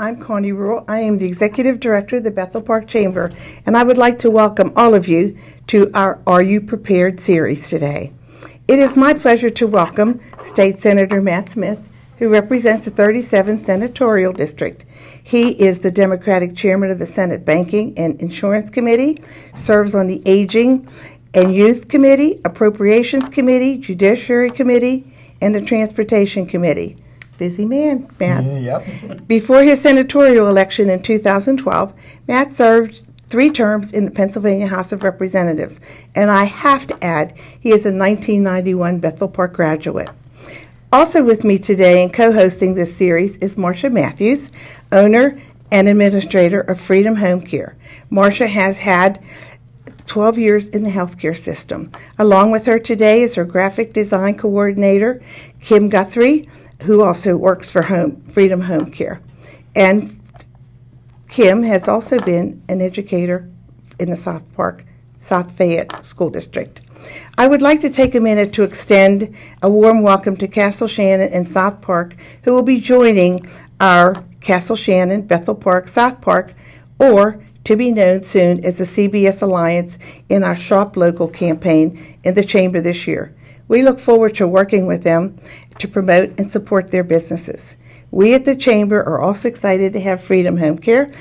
I'm Connie Rule. I am the Executive Director of the Bethel Park Chamber, and I would like to welcome all of you to our Are You Prepared series today. It is my pleasure to welcome State Senator Matt Smith, who represents the 37th Senatorial District. He is the Democratic Chairman of the Senate Banking and Insurance Committee, serves on the Aging and Youth Committee, Appropriations Committee, Judiciary Committee, and the Transportation Committee. Busy man, Matt. Yep. Before his senatorial election in 2012, Matt served 3 terms in the Pennsylvania House of Representatives, and I have to add, he is a 1991 Bethel Park graduate. Also with me today and co-hosting this series is Marcia Matthews, owner and administrator of Freedom Home Care. Marcia has had 12 years in the healthcare system. Along with her today is her graphic design coordinator, Kim Guthrie, who also works for Freedom Home Care. And Kim has also been an educator in the South Fayette School District. I would like to take a minute to extend a warm welcome to Castle Shannon and South Park, who will be joining our Castle Shannon, Bethel Park, South Park, or to be known soon as the CBS Alliance, in our Shop Local campaign in the Chamber this year. We look forward to working with them to promote and support their businesses. We at the Chamber are also excited to have Freedom Home Care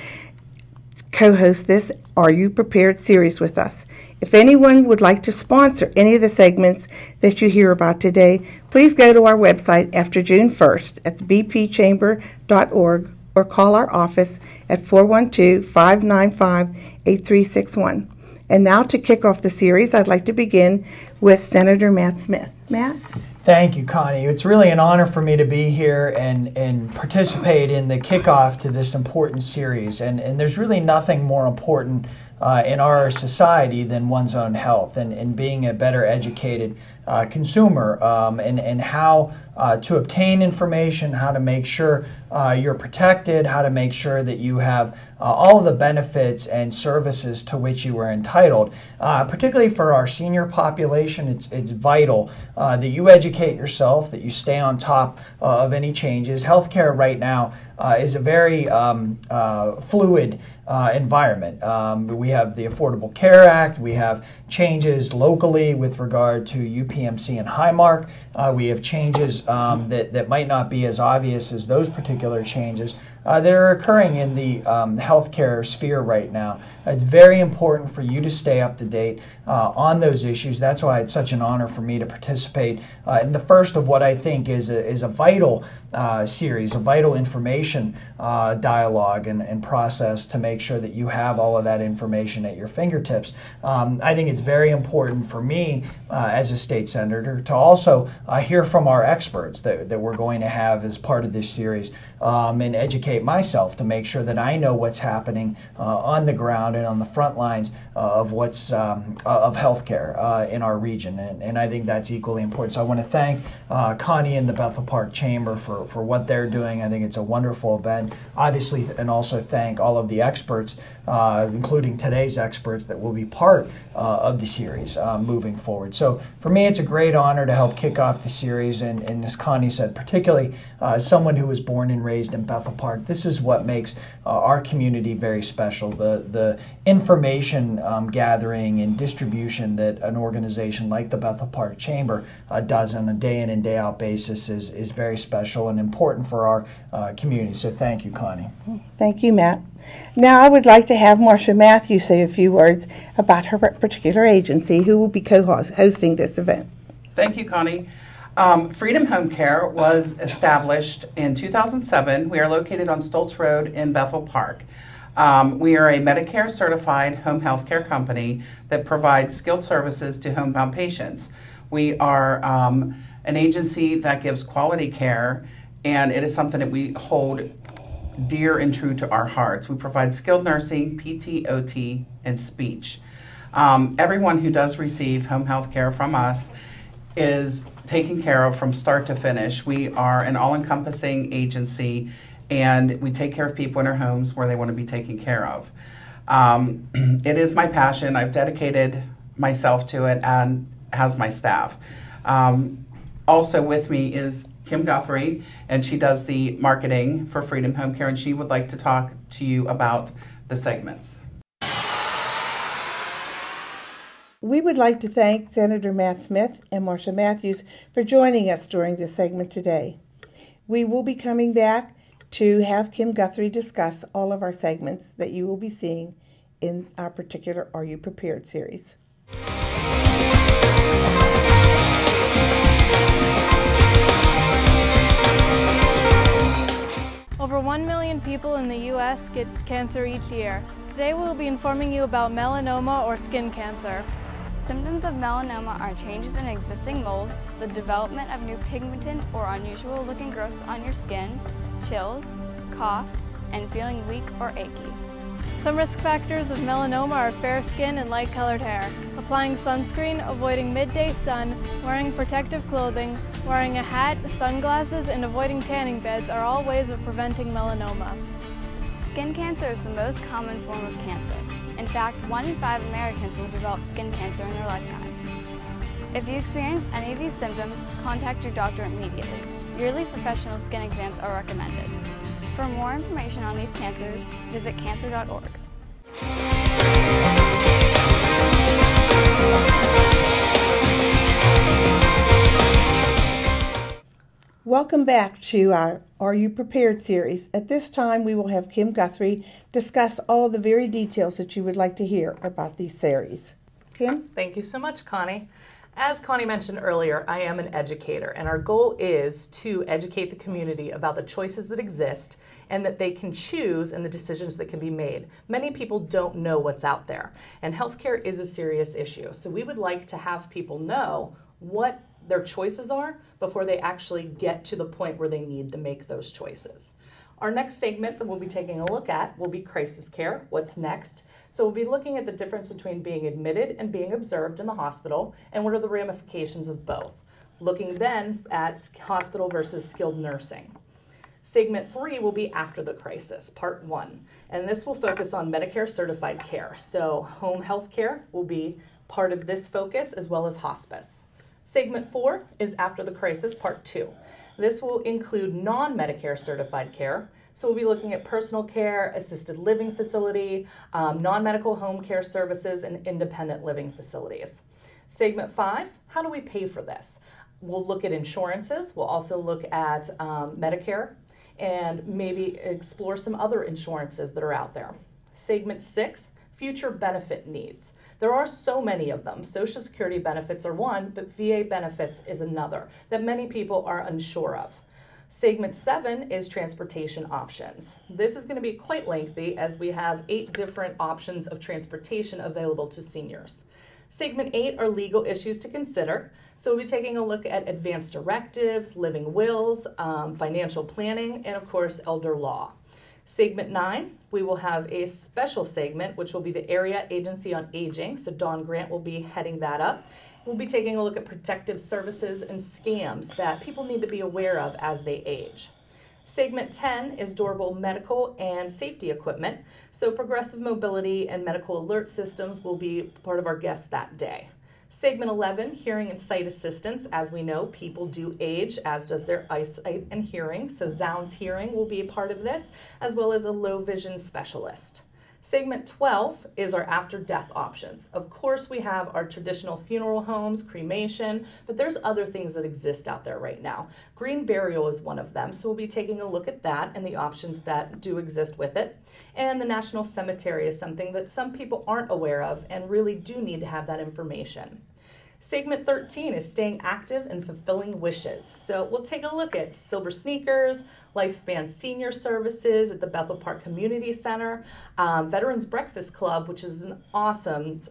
co-host this Are You Prepared series with us. If anyone would like to sponsor any of the segments that you hear about today, please go to our website after June 1st at bpchamber.org or call our office at 412-595-8361. And now to kick off the series, I'd like to begin with Senator Matt Smith. Matt? Thank you, Connie. It's really an honor for me to be here and participate in the kickoff to this important series. And there's really nothing more important in our society than one's own health and being a better educated consumer and how to obtain information, how to make sure you're protected, how to make sure that you have all of the benefits and services to which you are entitled. Particularly for our senior population, it's vital that you educate yourself, that you stay on top of any changes. Healthcare right now is a very fluid environment. We have the Affordable Care Act. We have changes locally with regard to UPMC and Highmark. We have changes that might not be as obvious as those particular changes that are occurring in the healthcare sphere right now. It's very important for you to stay up to date on those issues. That's why it's such an honor for me to participate in the first of what I think is a vital series, a vital information dialogue and process to make sure that you have all of that information at your fingertips. I think it's very important for me as a state senator to also hear from our experts that we're going to have as part of this series and educate myself to make sure that I know what's happening on the ground and on the front lines of what's of healthcare in our region, and I think that's equally important. So I want to thank Connie and the Bethel Park Chamber for what they're doing. I think it's a wonderful event, obviously, and also thank all of the experts, including today's experts, that will be part of the series moving forward. So for me, it's a great honor to help kick off the series, and as Connie said, particularly as someone who was born and raised in Bethel Park, this is what makes our community very special. The information gathering and distribution that an organization like the Bethel Park Chamber does on a day in and day out basis is very special and important for our community. So thank you, Connie. Thank you, Matt. Now I would like to have Marcia Matthews say a few words about her particular agency, who will be co-hosting this event. Thank you, Connie. Freedom Home Care was established in 2007. We are located on Stoltz Road in Bethel Park. We are a Medicare certified home health care company that provides skilled services to homebound patients. We are an agency that gives quality care, and it is something that we hold dear and true to our hearts. We provide skilled nursing, PT, OT, and speech. Everyone who does receive home health care from us is taken care of from start to finish. We are an all-encompassing agency, and we take care of people in their homes where they want to be taken care of. It is my passion. I've dedicated myself to it, and as my staff. Also with me is Kim Guthrie, and she does the marketing for Freedom Home Care, and she would like to talk to you about the segments. We would like to thank Senator Matt Smith and Marsha Matthews for joining us during this segment today. We will be coming back to have Kim Guthrie discuss all of our segments that you will be seeing in our particular Are You Prepared series. Over 1 million people in the U.S. get cancer each year. Today we will be informing you about melanoma or skin cancer. Symptoms of melanoma are changes in existing moles, the development of new pigmented or unusual looking growths on your skin, chills, cough, and feeling weak or achy. Some risk factors of melanoma are fair skin and light-colored hair, applying sunscreen, avoiding midday sun, wearing protective clothing, wearing a hat, sunglasses, and avoiding tanning beds are all ways of preventing melanoma. Skin cancer is the most common form of cancer. In fact, 1 in 5 Americans will develop skin cancer in their lifetime. If you experience any of these symptoms, contact your doctor immediately. Yearly professional skin exams are recommended. For more information on these cancers, visit cancer.org. Welcome back to our Are You Prepared series. At this time, we will have Kim Guthrie discuss all the very details that you would like to hear about these series. Kim? Thank you so much, Connie. As Connie mentioned earlier, I am an educator, and our goal is to educate the community about the choices that exist and that they can choose and the decisions that can be made. Many people don't know what's out there, and healthcare is a serious issue. So we would like to have people know what their choices are before they actually get to the point where they need to make those choices. Our next segment that we'll be taking a look at will be crisis care, what's next. So we'll be looking at the difference between being admitted and being observed in the hospital and what are the ramifications of both. Looking then at hospital versus skilled nursing. Segment 3 will be after the crisis, part 1, and this will focus on Medicare certified care. So home health care will be part of this focus as well as hospice. Segment 4 is after the crisis, part 2. This will include non-Medicare certified care. So we'll be looking at personal care, assisted living facility, non-medical home care services, and independent living facilities. Segment 5, how do we pay for this? We'll look at insurances. We'll also look at Medicare and maybe explore some other insurances that are out there. Segment 6, future benefit needs. There are so many of them. Social Security benefits are one, but VA benefits is another that many people are unsure of. Segment 7 is transportation options. This is going to be quite lengthy as we have 8 different options of transportation available to seniors. Segment 8 are legal issues to consider. So we'll be taking a look at advanced directives, living wills, financial planning, and of course, elder law. Segment 9, we will have a special segment, which will be the Area Agency on Aging. So Dawn Grant will be heading that up. We'll be taking a look at protective services and scams that people need to be aware of as they age. Segment 10 is durable medical and safety equipment. So progressive mobility and medical alert systems will be part of our guests that day. Segment 11, hearing and sight assistance. As we know, people do age, as does their eyesight and hearing. So Zounds Hearing will be a part of this, as well as a low vision specialist. Segment 12 is our after-death options. Of course, we have our traditional funeral homes, cremation, but there's other things that exist out there right now. Green burial is one of them, so we'll be taking a look at that and the options that do exist with it. And the National Cemetery is something that some people aren't aware of and really do need to have that information. Segment 13 is staying active and fulfilling wishes. So we'll take a look at Silver Sneakers, Lifespan Senior Services at the Bethel Park Community Center, Veterans Breakfast Club, which is an awesome,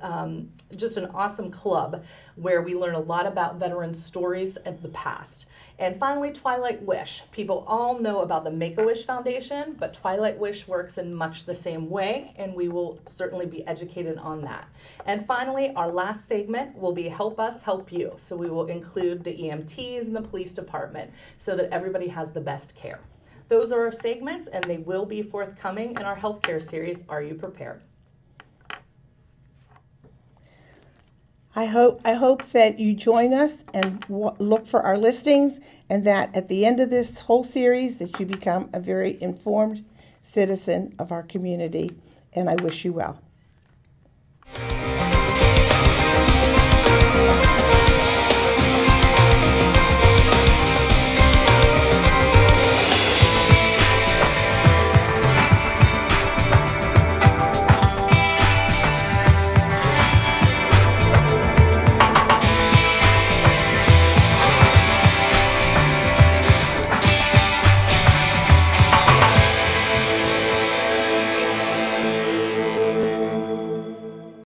just an awesome club where we learn a lot about veterans' stories of the past. And finally, Twilight Wish. People all know about the Make-A-Wish Foundation, but Twilight Wish works in much the same way, and we will certainly be educated on that. And finally, our last segment will be Help Us, Help You. So we will include the EMTs and the police department so that everybody has the best care. Those are our segments, and they will be forthcoming in our healthcare series, Are You Prepared? I hope that you join us and look for our listings, and that at the end of this whole series that you become a very informed citizen of our community, and I wish you well.